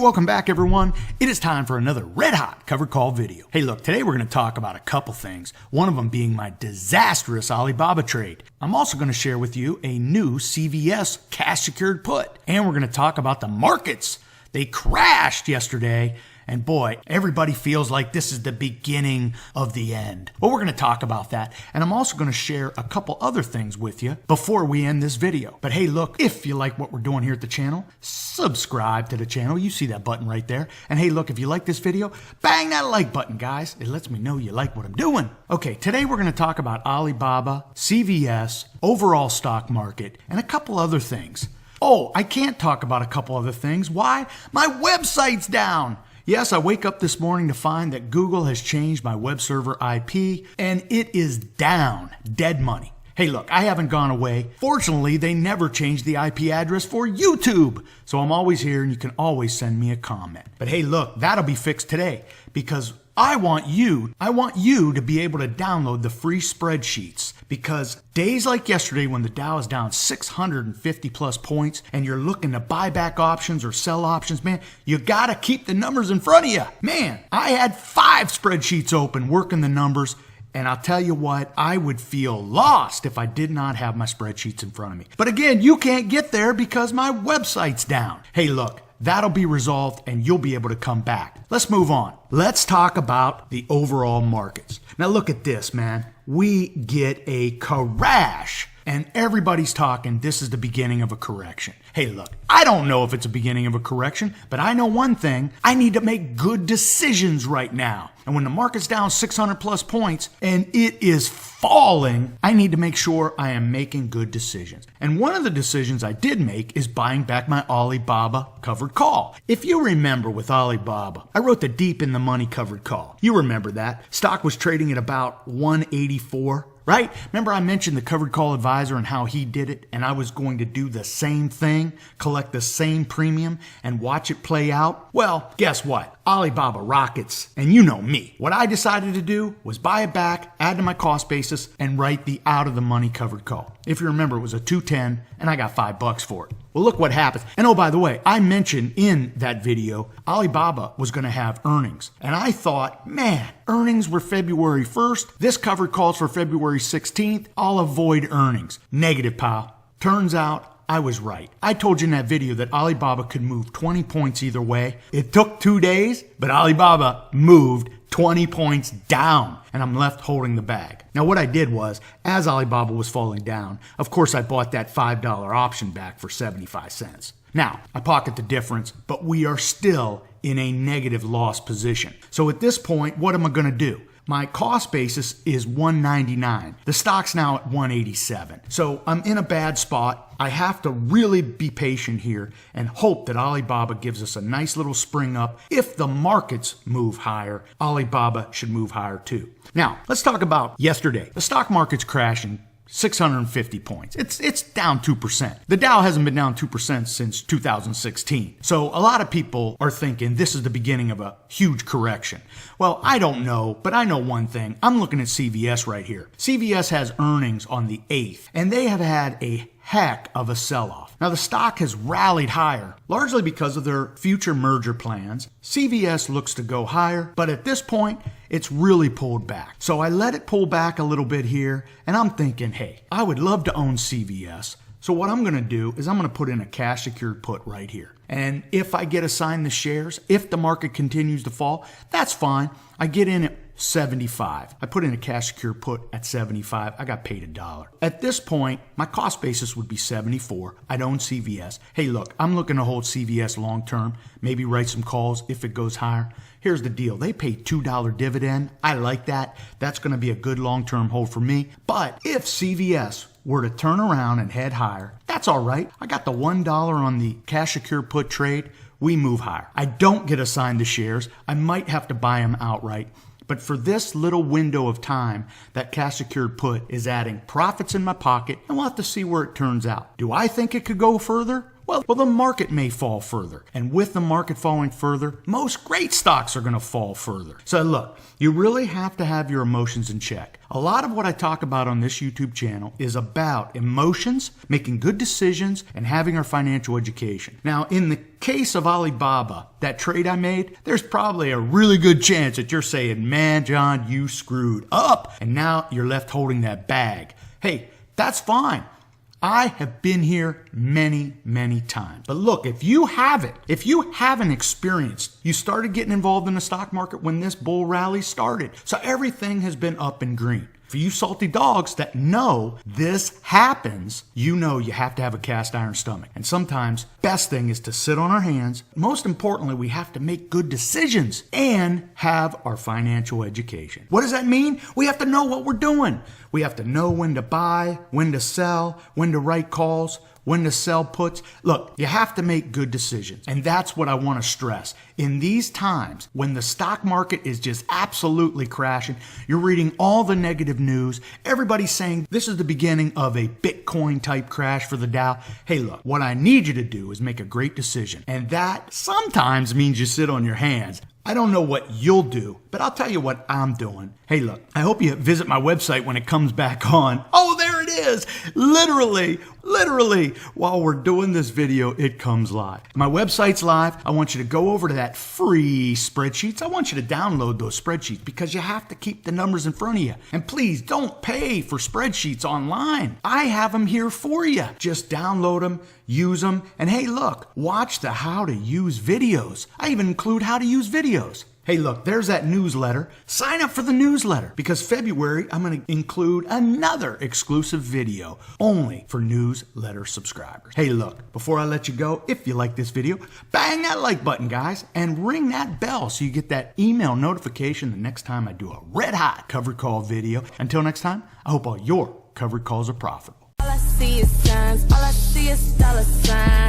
welcome back everyone. It is time for another red hot covered call video. Hey look, today we're going to talk about a couple things, one of them being my disastrous Alibaba trade. I'm also going to share with you a new CVS cash secured put, and we're going to talk about the markets. They crashed yesterday. And boy, everybody feels like this is the beginning of the end. Well, we're going to talk about that. And I'm also going to share a couple other things with you before we end this video. But hey, look, if you like what we're doing here at the channel, subscribe to the channel. You see that button right there. And hey, look, if you like this video, bang that like button, guys. It lets me know you like what I'm doing. Okay, today we're going to talk about Alibaba, CVS, overall stock market, and a couple other things. Oh, I can't talk about a couple other things. Why? My website's down. Yes, I wake up this morning to find that Google has changed my web server IP, and it is down, dead money. Hey, look, I haven't gone away. Fortunately, they never changed the IP address for YouTube, so I'm always here and you can always send me a comment. But hey, look, that'll be fixed today because I want you to be able to download the free spreadsheets, because days like yesterday when the Dow is down 650 plus points and you're looking to buy back options or sell options, man, you got to keep the numbers in front of you. Man, I had 5 spreadsheets open working the numbers. And I'll tell you what, I would feel lost if I did not have my spreadsheets in front of me. But again, you can't get there because my website's down. Hey, look, that'll be resolved and you'll be able to come back. Let's move on. Let's talk about the overall markets. Now look at this, man. We get a crash. And everybody's talking this is the beginning of a correction. Hey, look, I don't know if it's a beginning of a correction, but I know one thing. I need to make good decisions right now. And when the market's down 600 plus points and it is falling, I need to make sure I am making good decisions. And one of the decisions I did make is buying back my Alibaba covered call. If you remember with Alibaba, I wrote the deep in the money covered call. You remember that. Stock was trading at about 184. Right? Remember I mentioned the covered call advisor and how he did it, and I was going to do the same thing, collect the same premium, and watch it play out? Well, guess what? Alibaba rockets, and you know me. What I decided to do was buy it back, add to my cost basis, and write the out of the money covered call. If you remember, it was a 210, and I got $5 for it. Well, look what happens. And oh, by the way, I mentioned in that video, Alibaba was going to have earnings. And I thought, man, earnings were February 1st. This covered calls for February 16th. I'll avoid earnings. Negative, pal. Turns out I was right. I told you in that video that Alibaba could move 20 points either way. It took 2 days, but Alibaba moved 20 points down, and I'm left holding the bag. Now what I did was, as Alibaba was falling down, of course I bought that $5 option back for 75 cents. Now, I pocket the difference, but we are still in a negative loss position. So at this point, what am I going to do? My cost basis is $199. The stock's now at $187. So I'm in a bad spot. I have to really be patient here and hope that Alibaba gives us a nice little spring up. If the markets move higher, Alibaba should move higher too. Now, let's talk about yesterday. The stock market's crashing 650 points. It's down 2%. The Dow hasn't been down 2% since 2016. So a lot of people are thinking this is the beginning of a huge correction. Well, I don't know, but I know one thing. I'm looking at CVS right here. CVS has earnings on the 8th, and they have had a heck of a sell-off. Now the stock has rallied higher, largely because of their future merger plans. CVS looks to go higher, but at this point, it's really pulled back. So I let it pull back a little bit here, and I'm thinking, hey, I would love to own CVS. So what I'm going to do is I'm going to put in a cash secured put right here. And if I get assigned the shares, if the market continues to fall, that's fine. I get in at 75. I put in a cash secure put at 75. I got paid $1. At this point, my cost basis would be 74. I'd own CVS. Hey, look, I'm looking to hold CVS long term, maybe write some calls if it goes higher. Here's the deal. They pay $2 dividend. I like that. That's going to be a good long-term hold for me. But if CVS were to turn around and head higher, that's all right. I got the $1 on the cash secure put trade. We move higher. I don't get assigned the shares. I might have to buy them outright. But for this little window of time, that cash secured put is adding profits in my pocket, and we'll have to see where it turns out. Do I think it could go further? Well, the market may fall further. And with the market falling further, most great stocks are going to fall further. So look, you really have to have your emotions in check. A lot of what I talk about on this YouTube channel is about emotions, making good decisions, and having our financial education. Now, in the case of Alibaba, that trade I made, there's probably a really good chance that you're saying, man, John, you screwed up, and now you're left holding that bag. Hey, that's fine. I have been here many, many times. But look, if you haven't experienced, you started getting involved in the stock market when this bull rally started. So everything has been up and green. For you salty dogs that know this happens, you know you have to have a cast iron stomach. And sometimes, best thing is to sit on our hands. Most importantly, we have to make good decisions and have our financial education. What does that mean? We have to know what we're doing. We have to know when to buy, when to sell, when to write calls, when to sell puts. Look, you have to make good decisions. And that's what I want to stress. In these times, when the stock market is just absolutely crashing, you're reading all the negative news, everybody's saying this is the beginning of a Bitcoin type crash for the Dow. Hey, look, what I need you to do is make a great decision. And that sometimes means you sit on your hands. I don't know what you'll do, but I'll tell you what I'm doing. Hey, look, I hope you visit my website when it comes back on. Oh, there it is. Literally, while we're doing this video, it comes live. My website's live. I want you to go over to that free spreadsheets. I want you to download those spreadsheets because you have to keep the numbers in front of you. And please don't pay for spreadsheets online. I have them here for you. Just download them, use them, and hey, look, watch the how to use videos. I even include how to use videos. Hey, look, there's that newsletter. Sign up for the newsletter because February, I'm going to include another exclusive video only for newsletter subscribers. Hey, look, before I let you go, if you like this video, bang that like button, guys, and ring that bell so you get that email notification the next time I do a red hot covered call video. Until next time, I hope all your covered calls are profitable. All I see is signs, all I see is dollar signs.